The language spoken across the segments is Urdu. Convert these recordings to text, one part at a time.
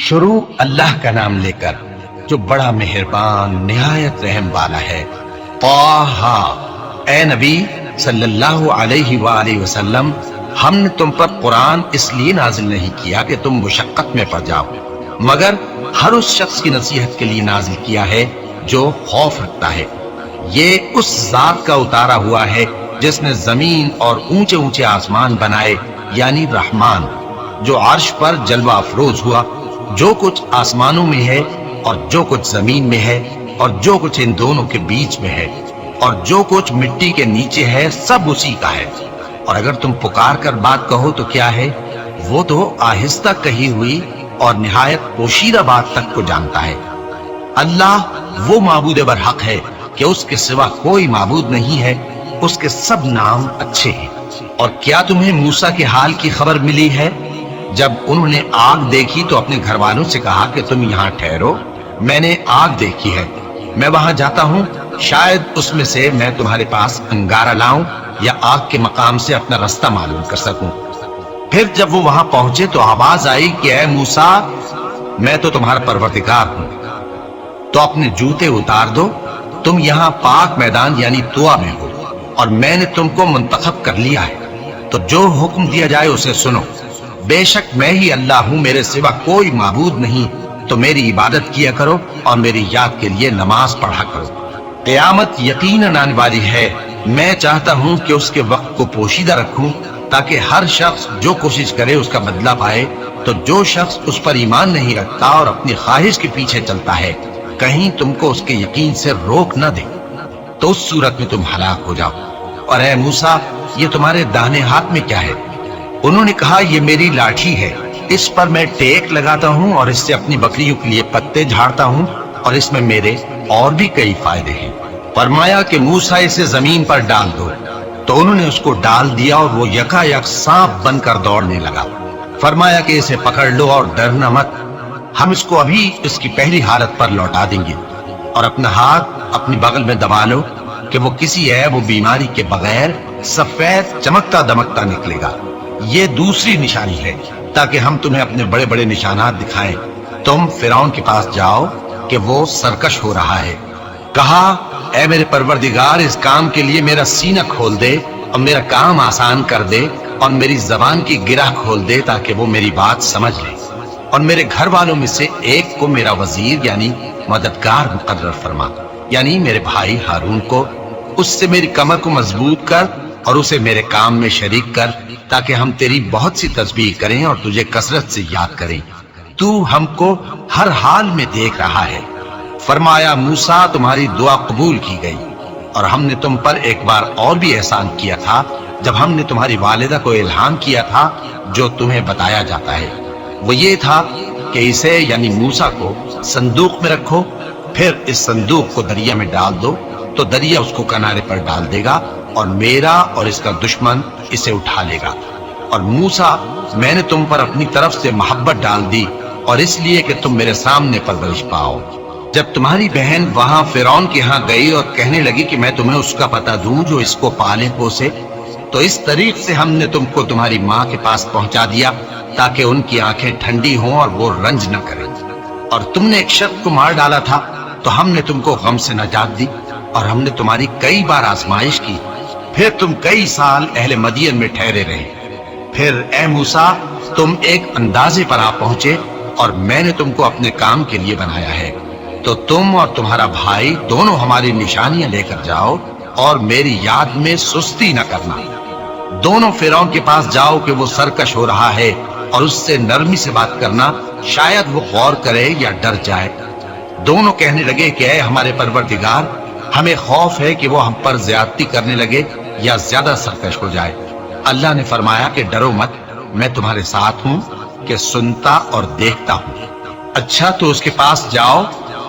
شروع اللہ کا نام لے کر جو بڑا مہربان نہایت رحم والا ہے۔ طٰہٰ، اے نبی صلی اللہ علیہ وآلہ وسلم، ہم نے تم پر قرآن اس لیے نازل نہیں کیا کہ تم مشقت میں پڑ جاؤ، مگر ہر اس شخص کی نصیحت کے لیے نازل کیا ہے جو خوف رکھتا ہے۔ یہ اس ذات کا اتارا ہوا ہے جس نے زمین اور اونچے اونچے آسمان بنائے، یعنی رحمان، جو عرش پر جلوہ افروز ہوا۔ جو کچھ آسمانوں میں ہے اور جو کچھ زمین میں ہے اور جو کچھ ان دونوں کے بیچ میں ہے اور جو کچھ مٹی کے نیچے ہے، سب اسی کا ہے۔ اور اگر تم پکار کر بات کہو تو کیا ہے؟ وہ تو آہستہ کہی ہوئی اور نہایت پوشیدہ بات تک کو جانتا ہے۔ اللہ وہ معبود برحق ہے کہ اس کے سوا کوئی معبود نہیں ہے، اس کے سب نام اچھے ہیں۔ اور کیا تمہیں موسیٰ کے حال کی خبر ملی ہے؟ جب انہوں نے آگ دیکھی تو اپنے گھر والوں سے کہا کہ تم یہاں ٹھہرو، میں نے آگ دیکھی ہے، میں وہاں جاتا ہوں، شاید اس میں سے میں تمہارے پاس انگارہ لاؤں یا آگ کے مقام سے اپنا رستہ معلوم کر سکوں۔ پھر جب وہ وہاں پہنچے تو آواز آئی کہ اے موسیٰ، میں تو تمہارا پروردگار ہوں، تو اپنے جوتے اتار دو، تم یہاں پاک میدان یعنی طویٰ میں ہو، اور میں نے تم کو منتخب کر لیا ہے، تو جو حکم دیا جائے اسے سنو۔ بے شک میں ہی اللہ ہوں، میرے سوا کوئی معبود نہیں، تو میری عبادت کیا کرو اور میری یاد کے لیے نماز پڑھا کرو۔ قیامت یقیناً آنے والی ہے، میں چاہتا ہوں کہ اس کے وقت کو پوشیدہ رکھوں تاکہ ہر شخص جو کوشش کرے اس کا بدلہ پائے۔ تو جو شخص اس پر ایمان نہیں رکھتا اور اپنی خواہش کے پیچھے چلتا ہے، کہیں تم کو اس کے یقین سے روک نہ دے، تو اس صورت میں تم ہلاک ہو جاؤ۔ اور اے موسیٰ، یہ تمہارے داہنے ہاتھ میں کیا ہے؟ انہوں نے کہا یہ میری لاٹھی ہے، اس پر میں ٹیک لگاتا ہوں اور اس سے اپنی بکریوں کے لیے پتے جھاڑتا ہوں، اور اس میں میرے اور بھی کئی فائدے ہیں۔ فرمایا کہ موسیٰ اسے زمین پر ڈال دو، تو انہوں نے اس کو ڈال دیا اور وہ یکا یک سانپ بن کر دوڑنے لگا۔ فرمایا کہ اسے پکڑ لو اور ڈرنا مت، ہم اس کو ابھی اس کی پہلی حالت پر لوٹا دیں گے، اور اپنا ہاتھ اپنی بغل میں دبا لو کہ وہ کسی عیب و بیماری کے بغیر سفید چمکتا دمکتا نکلے گا۔ یہ دوسری نشانی ہے تاکہ ہم تمہیں اپنے بڑے بڑے نشانات دکھائیں۔ تم فرعون کے پاس جاؤ کہ وہ سرکش ہو رہا ہے۔ کہا اے میرے پروردگار، اس کام کے لیے میرا سینہ کھول دے اور میرا کام آسان کر دے، اور میری زبان کی گرہ کھول دے تاکہ وہ میری بات سمجھ لے، اور میرے گھر والوں میں سے ایک کو میرا وزیر یعنی مددگار مقرر فرما، یعنی میرے بھائی ہارون کو۔ اس سے میری کمر کو مضبوط کر اور اسے میرے کام میں شریک کر، تاکہ ہم تیری بہت سی تسبیح کریں اور تجھے کثرت سے یاد کریں۔ تو ہم کو ہر حال میں دیکھ رہا ہے۔ فرمایا موسیٰ، تمہاری دعا قبول کی گئی، اور ہم نے تم پر ایک بار اور بھی احسان کیا تھا جب ہم نے تمہاری والدہ کو الہام کیا تھا جو تمہیں بتایا جاتا ہے۔ وہ یہ تھا کہ اسے یعنی موسیٰ کو صندوق میں رکھو، پھر اس صندوق کو دریا میں ڈال دو، تو دریا اس کو کنارے پر ڈال دے گا، اور میرا اور اس کا دشمن اسے اٹھا لے گا۔ اور موسیٰ، میں نے تم پر اپنی طرف سے محبت ڈال دی، اور اس لیے کہ تم میرے سامنے پرورش پاؤ۔ جب تمہاری بہن وہاں فرعون کے ہاں گئی اور کہنے لگی کہ میں تمہیں اس کا پتہ دوں جو اس کو پالے پوسے، تو اس طریق سے ہم نے تم کو تمہاری ماں کے پاس پہنچا دیا تاکہ ان کی آنکھیں ٹھنڈی ہوں اور وہ رنج نہ کریں۔ اور تم نے ایک شخص کو مار ڈالا تھا تو ہم نے تم کو غم سے نجات دی، اور ہم نے تمہاری کئی بار آزمائش کی، پھر تم کئی سال اہل مدین میں ٹھہرے رہے۔ پھر اے موسیٰ، تم ایک اندازے پر آ پہنچے، اور میں نے تم کو اپنے کام کے لیے بنایا ہے، تو تم اور تمہارا بھائی دونوں ہماری نشانیاں لے کر جاؤ، اور میری یاد میں سستی نہ کرنا۔ دونوں فرعون کے پاس جاؤ کہ وہ سرکش ہو رہا ہے، اور اس سے نرمی سے بات کرنا، شاید وہ غور کرے یا ڈر جائے۔ دونوں کہنے لگے کہ اے ہمارے پروردگار، ہمیں خوف ہے کہ وہ ہم پر زیادتی کرنے لگے یا زیادہ سرکش ہو جائے۔ اللہ نے فرمایا کہ ڈرو مت، میں تمہارے ساتھ ہوں کہ سنتا اور دیکھتا ہوں۔ اچھا تو اس کے پاس جاؤ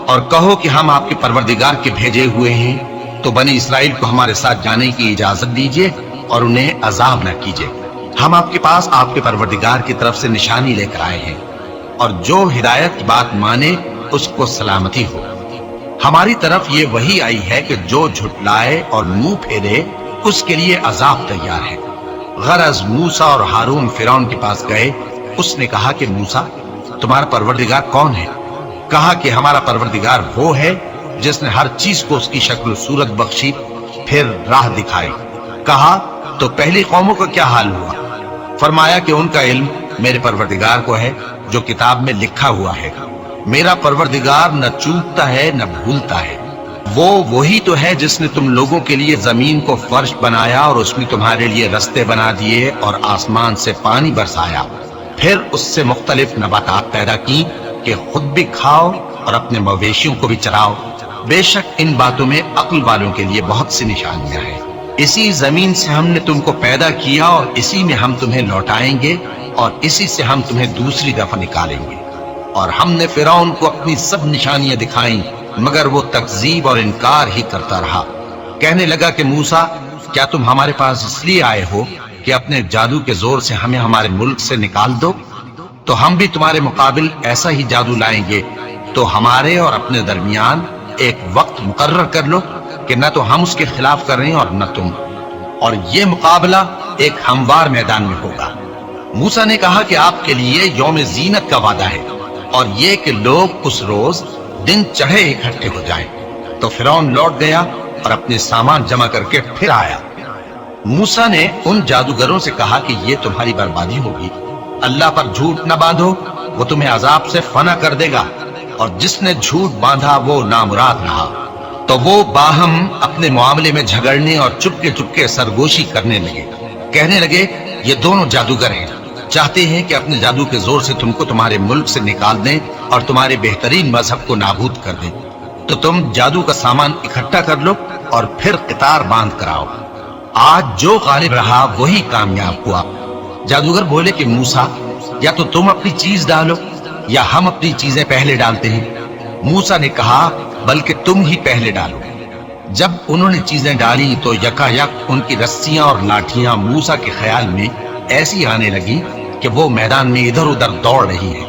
اور کہو کہ ہم آپ کے پروردگار کے بھیجے ہوئے ہیں، تو بنی اسرائیل کو ہمارے ساتھ جانے کی اجازت دیجیے اور انہیں عذاب نہ کیجیے۔ ہم آپ کے پاس آپ کے پروردگار کی طرف سے نشانی لے کر آئے ہیں، اور جو ہدایت کی بات مانے اس کو سلامتی ہو۔ ہماری طرف یہ وحی آئی ہے کہ جو جھٹلائے اور منہ پھیرے اس کے لیے عذاب تیار ہے۔ غرض موسیٰ اور ہارون فرعون کے پاس گئے، اس نے کہا کہ موسیٰ، تمہارا پروردگار کون ہے؟ کہا کہ ہمارا پروردگار وہ ہے جس نے ہر چیز کو اس کی شکل و صورت بخشی، پھر راہ دکھائی۔ کہا تو پہلی قوموں کا کیا حال ہوا؟ فرمایا کہ ان کا علم میرے پروردگار کو ہے جو کتاب میں لکھا ہوا ہے۔ میرا پروردگار نہ چوکتا ہے نہ بھولتا ہے۔ وہی تو ہے جس نے تم لوگوں کے لیے زمین کو فرش بنایا اور اس میں تمہارے لیے رستے بنا دیے اور آسمان سے پانی برسایا، پھر اس سے مختلف نباتات پیدا کی کہ خود بھی کھاؤ اور اپنے مویشیوں کو بھی چراؤ۔ بے شک ان باتوں میں عقل والوں کے لیے بہت سی نشانیاں ہیں۔ اسی زمین سے ہم نے تم کو پیدا کیا اور اسی میں ہم تمہیں لوٹائیں گے اور اسی سے ہم تمہیں دوسری دفعہ نکالیں گے۔ اور ہم نے فرعون کو اپنی سب نشانیاں دکھائیں، مگر وہ تکذیب اور انکار ہی کرتا رہا۔ کہنے لگا کہ موسیٰ، کیا تم ہمارے پاس اس لیے آئے ہو کہ اپنے جادو کے زور سے ہمیں ہمارے ملک سے نکال دو؟ تو ہم بھی تمہارے مقابل ایسا ہی جادو لائیں گے، تو ہمارے اور اپنے درمیان ایک وقت مقرر کر لو کہ نہ تو ہم اس کے خلاف کریں اور نہ تم، اور یہ مقابلہ ایک ہموار میدان میں ہوگا۔ موسیٰ نے کہا کہ آپ کے لیے یوم زینت کا وعدہ ہے، اور یہ کہ لوگ اس روز دن چڑھے اکٹھے ہو جائیں۔ تو فرعون لوٹ گیا اور اپنے سامان جمع کر کے پھر آیا۔ موسیٰ نے ان جادوگروں سے کہا کہ یہ تمہاری بربادی ہوگی، اللہ پر جھوٹ نہ باندھو، وہ تمہیں عذاب سے فنا کر دے گا، اور جس نے جھوٹ باندھا وہ نامراد رہا۔ تو وہ باہم اپنے معاملے میں جھگڑنے اور چپکے سرگوشی کرنے لگے۔ کہنے لگے یہ دونوں جادوگر ہیں، چاہتے ہیں کہ اپنے جادو کے زور سے تم کو تمہارے ملک سے نکال دیں اور تمہارے بہترین مذہب کو نابود کر دیں۔ تو تم جادو کا سامان اکٹھا کر لو اور پھر قطار باندھ کر آؤ۔ آج جو غالب رہا وہی کامیاب ہوا۔ جادوگر بولے کہ موسیٰ، یا تو تم اپنی چیز ڈالو یا ہم اپنی چیزیں پہلے ڈالتے ہیں۔ موسیٰ نے کہا بلکہ تم ہی پہلے ڈالو۔ جب انہوں نے چیزیں ڈالی تو یکا یک ان کی رسیاں اور لاٹھیاں موسیٰ کے خیال میں ایسی آنے لگی کہ وہ میدان میں ادھر ادھر دوڑ رہی ہیں۔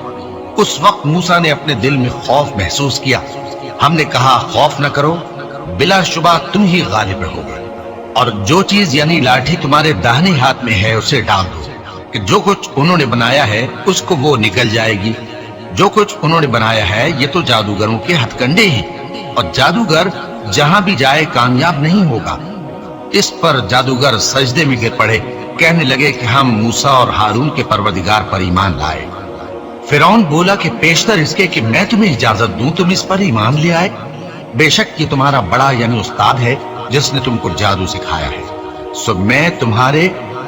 اس وقت موسیٰ نے اپنے دل میں خوف محسوس کیا۔ ہم نے کہا خوف نہ کرو، بلا شبہ تم ہی غالب رہو گے، اور جو چیز یعنی لاٹھی تمہارے داہنے ہاتھ میں ہے اسے ڈال دو کہ جو کچھ انہوں نے بنایا ہے اس کو وہ نگل جائے گی۔ جو کچھ انہوں نے بنایا ہے یہ تو جادوگروں کے ہتھ کنڈے ہیں، اور جادوگر جہاں بھی جائے کامیاب نہیں ہوگا۔ اس پر جادوگر سجدے میں گر پڑے، کہنے لگے کہ ہم موسیٰ اور ہارون کے پروردگار پر ایمان لائے۔ فرعون بولا کہ پیشتر اس کے کہ میں تمہیں اجازت دوں تم اس پر ایمان لے آئے۔ بے شک یہ تمہارا بڑا یعنی استاد ہے جس نے تم کو جادو سکھایا ہے، سو میں تمہارے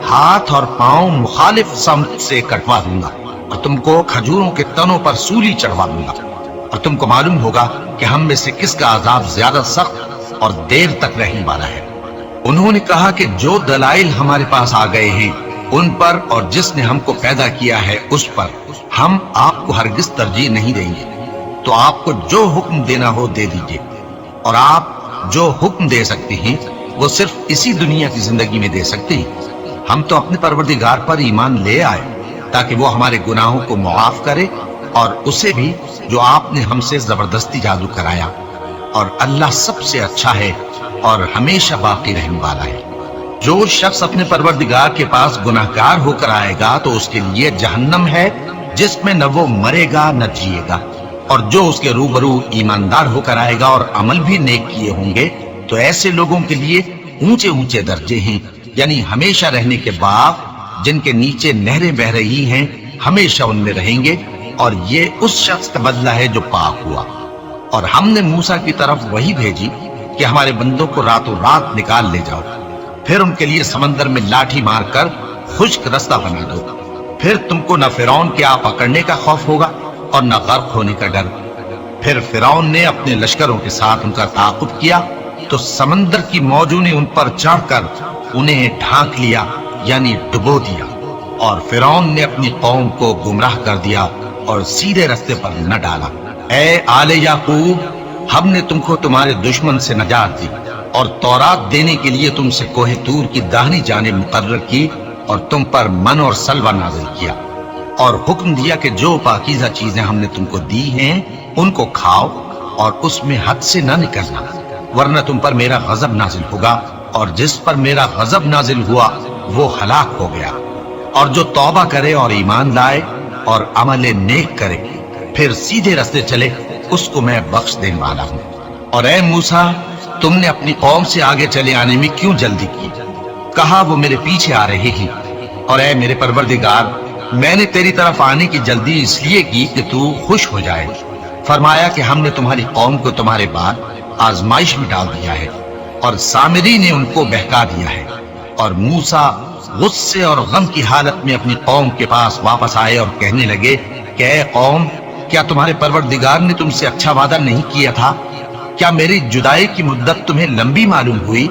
ہاتھ اور پاؤں مخالف سمت سے کٹوا دوں گا اور تم کو کھجوروں کے تنوں پر سولی چڑھوا دوں گا، اور تم کو معلوم ہوگا کہ ہم میں سے کس کا عذاب زیادہ سخت اور دیر تک رہنے والا ہے۔ انہوں نے کہا کہ جو دلائل ہمارے پاس آ گئے ہیں ان پر اور جس نے ہم کو پیدا کیا ہے اس پر ہم آپ کو ہرگز ترجیح نہیں دیں گے، تو آپ کو جو حکم دینا ہو دے دیجیے، اور آپ جو حکم دے سکتے ہیں وہ صرف اسی دنیا کی زندگی میں دے سکتے ہیں۔ ہم تو اپنے پروردگار پر ایمان لے آئے تاکہ وہ ہمارے گناہوں کو معاف کرے، اور اسے بھی جو آپ نے ہم سے زبردستی جادو کرایا، اور اللہ سب سے اچھا ہے اور ہمیشہ باقی رہنے والا ہے۔ جو شخص اپنے پروردگار کے پاس گناہگار ہو کر آئے گا تو اس کے لیے جہنم ہے جس میں نہ وہ مرے گا نہ جیے گا، اور جو اس کے روبرو ایماندار ہو کر آئے گا اور عمل بھی نیک کیے ہوں گے تو ایسے لوگوں کے لیے اونچے اونچے درجے ہیں، یعنی ہمیشہ رہنے کے باغ جن کے نیچے نہریں بہ رہی ہیں، ہمیشہ ان میں رہیں گے، اور یہ اس شخص کا بدلہ ہے جو پاک ہوا۔ اور ہم نے موسیٰ کی طرف وہی بھیجی کہ ہمارے بندوں کو راتوں رات نکال لے جاؤ، پھر ان کے لیے سمندر میں لاٹھی مار کر خشک رستہ بنا دو، پھر تم کو نہ فرعون کے آ پکڑنے کا خوف ہوگا اور نہ غرق ہونے کا ڈر۔ پھر فرعون نے اپنے لشکروں کے ساتھ ان کا تعاقب کیا تو سمندر کی موجوں نے ان پر چڑھ کر انہیں ڈھانک لیا یعنی ڈبو دیا، اور فرعون نے اپنی قوم کو گمراہ کر دیا اور سیدھے رستے پر نہ ڈالا۔ اے آل یعقوب، ہم نے تم کو تمہارے دشمن سے نجات دی اور تورات دینے کے لیے تم سے کوہ طور کی داہنی جانب مقرر کی، اور تم پر من اور سلوہ نازل کیا، اور حکم دیا کہ جو پاکیزہ چیزیں ہم نے تم کو دی ہیں ان کو کھاؤ اور اس میں حد سے نہ نکلنا، ورنہ تم پر میرا غضب نازل ہوگا، اور جس پر میرا غضب نازل ہوا وہ ہلاک ہو گیا۔ اور جو توبہ کرے اور ایمان لائے اور عمل نیک کرے پھر سیدھے راستے چلے اس کو میں بخش دینے والا ہوں۔ اور اے موسیٰ، تم نے اپنی قوم سے آگے چلے آنے میں کیوں جلدی کی؟ کہا وہ میرے پیچھے آ رہے ہیں۔ اور اے میرے پروردگار، میں نے تیری طرف آنے کی جلدی اس لیے کی کہ تو خوش ہو جائے۔ فرمایا کہ ہم نے تمہاری قوم کو تمہارے بعد آزمائش میں ڈال دیا ہے، اور سامری نے ان کو بہکا دیا ہے۔ اور موسیٰ غصے اور غم کی حالت میں اپنی قوم کے پاس واپس آئے اور کہنے لگے کہ اے قوم، کیا تمہارے پروردگار نے تم سے اچھا وعدہ نہیں کیا تھا؟ کیا میری جدائی کی مدت تمہیں لمبی معلوم ہوئی،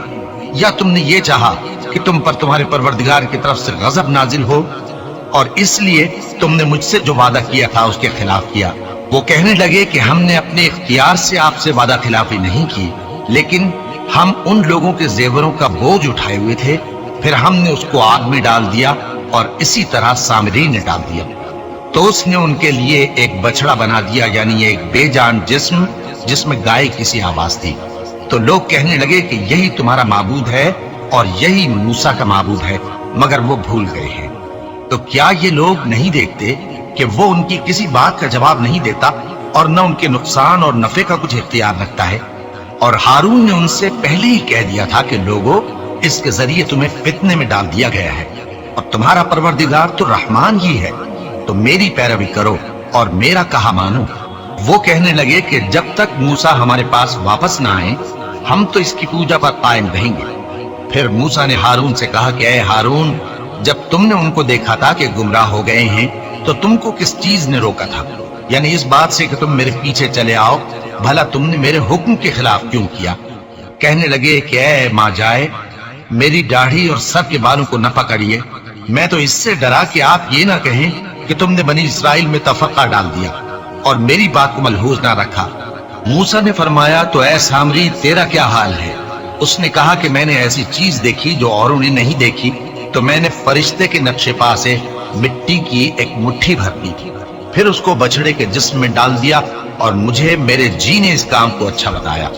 یا تم نے یہ چاہا کہ تم پر تمہارے پروردگار کی طرف سے غضب نازل ہو، اور اس لیے تم نے مجھ سے جو وعدہ کیا تھا اس کے خلاف کیا؟ وہ کہنے لگے کہ ہم نے اپنے اختیار سے آپ سے وعدہ خلافی نہیں کی، لیکن ہم ان لوگوں کے زیوروں کا بوجھ اٹھائے ہوئے تھے، پھر ہم نے اس کو آگ میں ڈال دیا، اور اسی طرح سامری نے ڈال دیا۔ تو اس نے ان کے لیے ایک بچڑا بنا دیا، یعنی ایک بے جان جسم جس میں گائے کسی آواز تھی۔ تو لوگ کہنے لگے کہ یہی تمہارا معبود ہے اور یہی موسیٰ کا معبود ہے، مگر وہ بھول گئے ہیں۔ تو کیا یہ لوگ نہیں دیکھتے کہ وہ ان کی کسی بات کا جواب نہیں دیتا، اور نہ ان کے نقصان اور نفع کا کچھ اختیار رکھتا ہے؟ اور ہارون نے ان سے پہلے ہی کہہ دیا تھا کہ لوگوں، اس کے ذریعے تمہیں فتنے میں ڈال دیا گیا ہے، اور تمہارا پروردگار تو رحمان ہی ہے، تو میری پیروی کرو اور میرا کہا مانو۔ وہ کہنے لگے کہ جب تک موسیٰ ہمارے پاس واپس نہ آئیں ہم تو اس کی پوجا پر قائم رہیں گے۔ پھر موسیٰ نے ہارون سے کہا کہ اے ہارون، جب تم نے ان کو دیکھا تھا کہ گمراہ ہو گئے ہیں تو تم کو کس چیز نے روکا تھا؟ یعنی اس بات سے کہ تم میرے پیچھے چلے آؤ، بھلا تم نے میرے حکم کے خلاف کیوں کیا؟ کہنے لگے کہ اے ماں جائے، میری داڑھی اور سر کے بالوں کو نہ پکڑیے، میں تو اس سے ڈرا کہ آپ یہ نہ کہیں کہ تم نے بنی اسرائیل میں تفرقہ ڈال دیا اور میری بات کو ملحوظ نہ رکھا۔ موسیٰ نے فرمایا تو اے سامری، تیرا کیا حال ہے؟ اس نے کہا کہ میں نے ایسی چیز دیکھی جو اوروں نے نہیں دیکھی، تو میں نے فرشتے کے نقش پا سے مٹی کی ایک مٹھی بھر لی، پھر اس کو بچڑے کے جسم میں ڈال دیا، اور مجھے میرے جی نے اس کام کو اچھا بتایا۔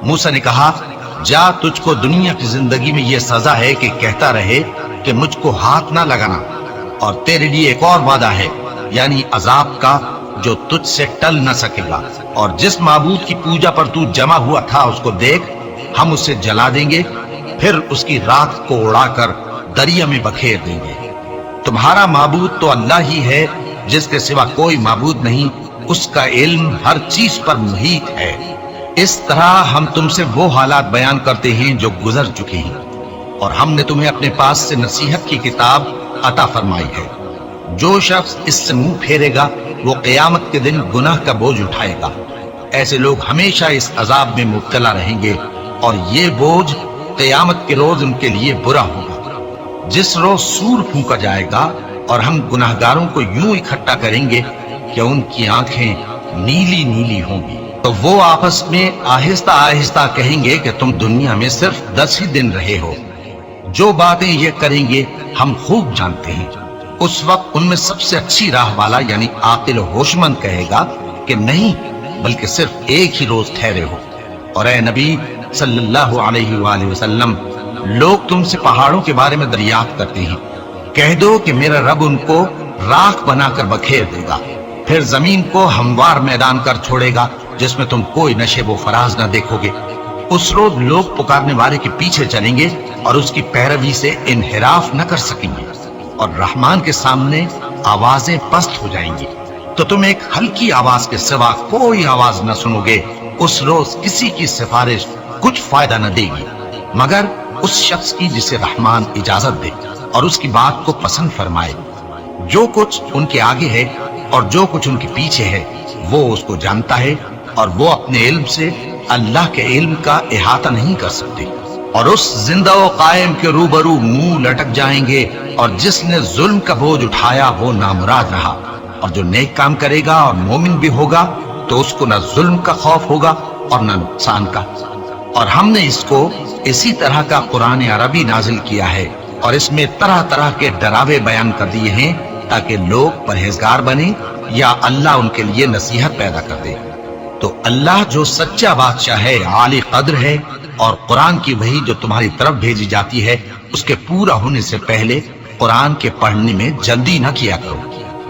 موسیٰ نے کہا جا، تجھ کو دنیا کی زندگی میں یہ سزا ہے کہ کہتا رہے کہ مجھ کو ہاتھ نہ لگانا، اور تیرے لیے ایک اور وعدہ ہے، یعنی عذاب کا جو تجھ سے ٹل نہ سکے گا، اور جس معبود کی پوجا پر تو جمع ہوا تھا اس کو دیکھ، ہم اسے جلا دیں گے، پھر اس کی راکھ کو اڑا کر دریا میں بکھیر دیں گے۔ تمہارا معبود تو اللہ ہی ہے جس کے سوا کوئی معبود نہیں، اس کا علم ہر چیز پر محیط ہے۔ اس طرح ہم تم سے وہ حالات بیان کرتے ہیں جو گزر چکے ہیں، اور ہم نے تمہیں اپنے پاس سے نصیحت کی کتاب عطا فرمائی ہے۔ جو شخص اس سے منہ پھیرے گا وہ قیامت کے دن گناہ کا بوجھ اٹھائے گا۔ ایسے لوگ ہمیشہ اس عذاب میں مبتلا رہیں گے، اور یہ بوجھ قیامت کے روز ان کے لیے برا ہوگا۔ جس روز سور پھونکا جائے گا اور ہم گناہگاروں کو یوں اکٹھا کریں گے کہ ان کی آنکھیں نیلی نیلی ہوں گی، تو وہ آپس میں آہستہ آہستہ کہیں گے کہ تم دنیا میں صرف 10 ہی دن رہے ہو۔ جو باتیں یہ کریں گے ہم خوب جانتے ہیں۔ اس وقت ان میں سب سے اچھی راہ والا یعنی عاقل و ہوش مند کہے گا کہ نہیں، بلکہ صرف ایک ہی روز ٹھہرے ہو۔ اور اے نبی صلی اللہ علیہ وآلہ وسلم، لوگ تم سے پہاڑوں کے بارے میں دریافت کرتے ہیں، کہہ دو کہ میرا رب ان کو راکھ بنا کر بکھیر دے گا، پھر زمین کو ہموار میدان کر چھوڑے گا جس میں تم کوئی نشیب و فراز نہ دیکھو گے۔ اس روز لوگ پکارنے والے کے پیچھے چلیں گے اور اس کی پیروی سے انحراف نہ کر سکیں گے، اور رحمان کے سامنے آوازیں پست ہو جائیں گی، تو تم ایک ہلکی آواز کے سوا کوئی آواز نہ سنو گے۔ اس روز کسی کی سفارش کچھ فائدہ نہ دے گی مگر اس شخص کی جسے رحمان اجازت دے اور اس کی بات کو پسند فرمائے۔ جو کچھ ان کے آگے ہے اور جو کچھ ان کے پیچھے ہے وہ اس کو جانتا ہے، اور وہ اپنے علم سے اللہ کے علم کا احاطہ نہیں کر سکتے۔ اور اس زندہ و قائم کے روبرو منہ لٹک جائیں گے، اور جس نے ظلم کا بوجھ اٹھایا وہ نامراد رہا، اور جو نیک کام کرے گا اور مومن بھی ہوگا تو اس کو نہ ظلم کا خوف ہوگا اور نہ نقصان کا۔ اور ہم نے اس کو اسی طرح کا قرآن عربی نازل کیا ہے، اور اس میں طرح طرح کے ڈراوے بیان کر دیے ہیں تاکہ لوگ پرہیزگار بنیں یا اللہ ان کے لیے نصیحت پیدا کر دے۔ تو اللہ جو سچا بادشاہ ہے، عالی قدر ہے، اور قرآن کی وحی جو تمہاری طرف بھیجی جاتی ہے اس کے پورا ہونے سے پہلے قرآن کے پڑھنے میں جلدی نہ کیا کرو،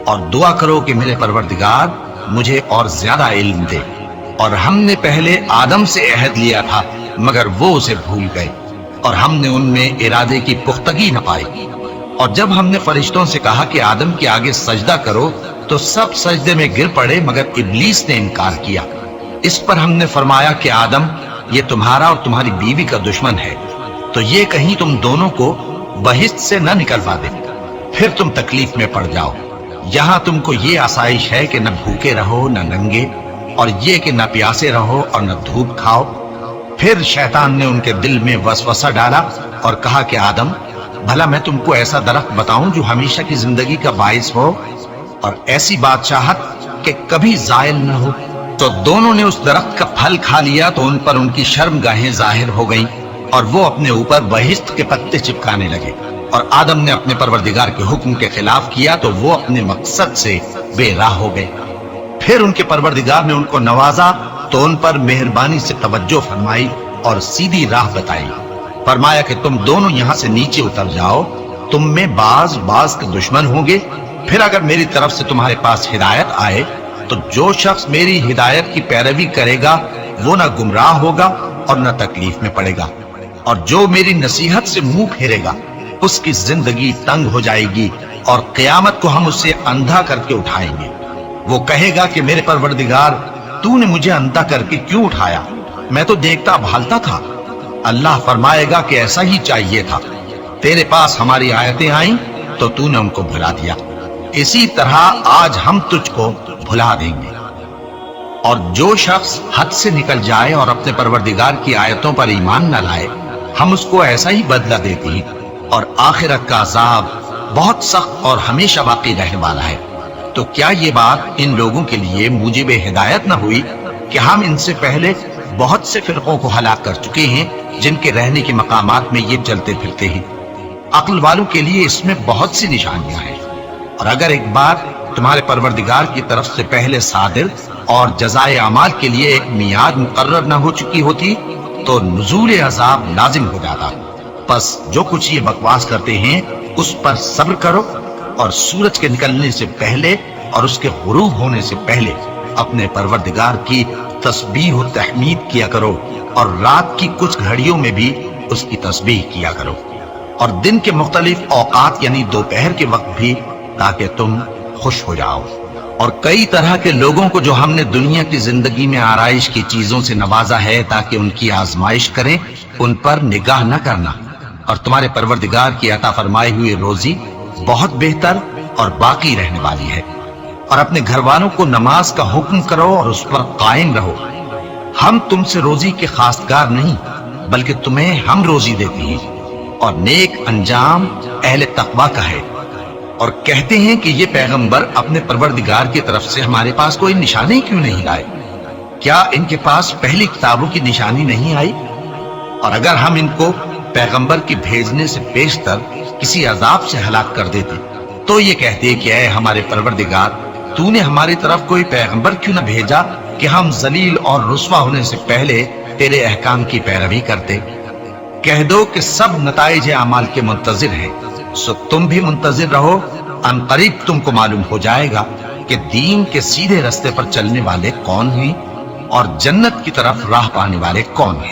اور دعا کرو کہ میرے پروردگار مجھے اور زیادہ علم دے۔ اور ہم نے پہلے آدم سے عہد لیا تھا مگر وہ اسے بھول گئے اور ہم نے ان میں ارادے کی پختگی نہ پائی۔ اور جب ہم نے فرشتوں سے کہا کہ آدم کے آگے سجدہ کرو تو سب سجدے میں گر پڑے مگر ابلیس نے انکار کیا۔ اس پر ہم نے فرمایا کہ آدم یہ تمہارا اور تمہاری بیوی کا دشمن ہے، تو یہ کہیں تم دونوں کو بہشت سے نہ نکلوا دے، پھر تم تکلیف میں پڑ جاؤ۔ یہاں تم کو یہ آسائش ہے کہ نہ بھوکے رہو نہ ننگے، اور یہ کہ نہ پیاسے رہو اور نہ دھوپ کھاؤ۔ پھر شیطان نے ان کے دل میں وسوسہ ڈالا اور کہا کہ آدم بھلا میں تم کو ایسا درخت بتاؤں جو ہمیشہ کی زندگی کا باعث ہو اور ایسی بادشاہت کہ کبھی زائل نہ ہو؟ تو دونوں نے اس درخت کا پھل کھا لیا تو ان پر ان کی شرمگاہیں ظاہر ہو گئیں اور وہ اپنے اوپر بہشت کے پتے چپکانے لگے۔ اور آدم نے اپنے پروردگار کے حکم کے خلاف کیا تو وہ اپنے مقصد سے بے راہ ہو گئے۔ پھر ان کے پروردگار نے ان کو نوازا تو ان پر مہربانی سے توجہ فرمائی اور سیدھی راہ بتائی۔ فرمایا کہ تم دونوں یہاں سے نیچے اتر جاؤ، تم میں بعض کے دشمن ہوں گے، پھر اگر میری طرف سے تمہارے پاس ہدایت آئے تو جو شخص میری ہدایت کی پیروی کرے گا وہ نہ گمراہ ہوگا اور نہ تکلیف میں پڑے گا، اور جو میری نصیحت سے منہ پھیرے گا اس کی زندگی تنگ ہو جائے گی اور قیامت کو ہم اسے اندھا کر کے اٹھائیں گے۔ وہ کہے گا کہ میرے پروردگار تو نے مجھے اندھا کر کے کیوں اٹھایا؟ میں تو دیکھتا بھالتا تھا۔ اللہ فرمائے گا کہ ایسا ہی چاہیے تھا، تیرے پاس ہماری آیتیں آئیں تو تو نے ان کو بھلا دیا، اسی طرح آج ہم تجھ کو بھلا دیں گے۔ اور جو شخص حد سے نکل جائے اور اپنے پروردگار کی آیتوں پر ایمان نہ لائے ہم اس کو ایسا ہی بدلہ دیتے ہیں، اور آخرت کا عذاب بہت سخت اور ہمیشہ باقی رہنے والا ہے۔ تو کیا یہ بات ان لوگوں کے لیے موجب ہدایت نہ ہوئی کہ ہم ان سے پہلے بہت سے فرقوں کو ہلاک کر چکے ہیں جن کے رہنے کے مقامات میں یہ چلتے پھرتے ہیں؟ عقل والوں کے لیے اس میں بہت سی نشانیاں ہیں۔ اور اگر ایک بات تمہارے پروردگار کی طرف سے پہلے صادر اور جزائے اعمال کے لیے ایک میعاد مقرر نہ ہو چکی ہوتی تو نزول عذاب لازم ہو جاتا۔ پس جو کچھ یہ بکواس کرتے ہیں اس پر صبر کرو، اور سورج کے نکلنے سے پہلے اور اس کے غروب ہونے سے پہلے اپنے پروردگار کی تسبیح و تحمید کیا کرو، اور رات کی کچھ گھڑیوں میں بھی اس کی تسبیح کیا کرو، اور دن کے مختلف اوقات یعنی دوپہر کے وقت بھی، تاکہ تم خوش ہو جاؤ۔ اور کئی طرح کے لوگوں کو جو ہم نے دنیا کی زندگی میں آرائش کی چیزوں سے نوازا ہے تاکہ ان کی آزمائش کریں، ان پر نگاہ نہ کرنا، اور تمہارے پروردگار کی عطا فرمائی ہوئی روزی بہت بہتر اور باقی رہنے والی ہے۔ اور اپنے گھر والوں کو نماز کا حکم کرو اور اس پر قائم رہو۔ ہم تم سے روزی کے خواستگار نہیں بلکہ تمہیں ہم روزی دیتے ہیں، اور نیک انجام اہل تقوی کا ہے۔ اور کہتے ہیں کہ یہ پیغمبر اپنے پروردگار کی طرف سے ہمارے پاس کوئی نشانی کیوں نہیں لائے؟ کیا ان کے پاس پہلی کتابوں کی نشانی نہیں آئی؟ اور اگر ہم ان کو پیغمبر کی بھیجنے سے بیشتر کسی عذاب سے ہلاک کر دیتے تو یہ کہتے کہ اے ہمارے پروردگار تو نے ہماری طرف کوئی پیغمبر کیوں نہ بھیجا کہ ہم ذلیل اور رسوا ہونے سے پہلے تیرے احکام کی پیروی کرتے۔ کہہ دو کہ سب نتائج اعمال کے منتظر ہیں، سو تم بھی منتظر رہو، ان قریب تم کو معلوم ہو جائے گا کہ دین کے سیدھے رستے پر چلنے والے کون ہیں اور جنت کی طرف راہ پانے والے کون ہیں۔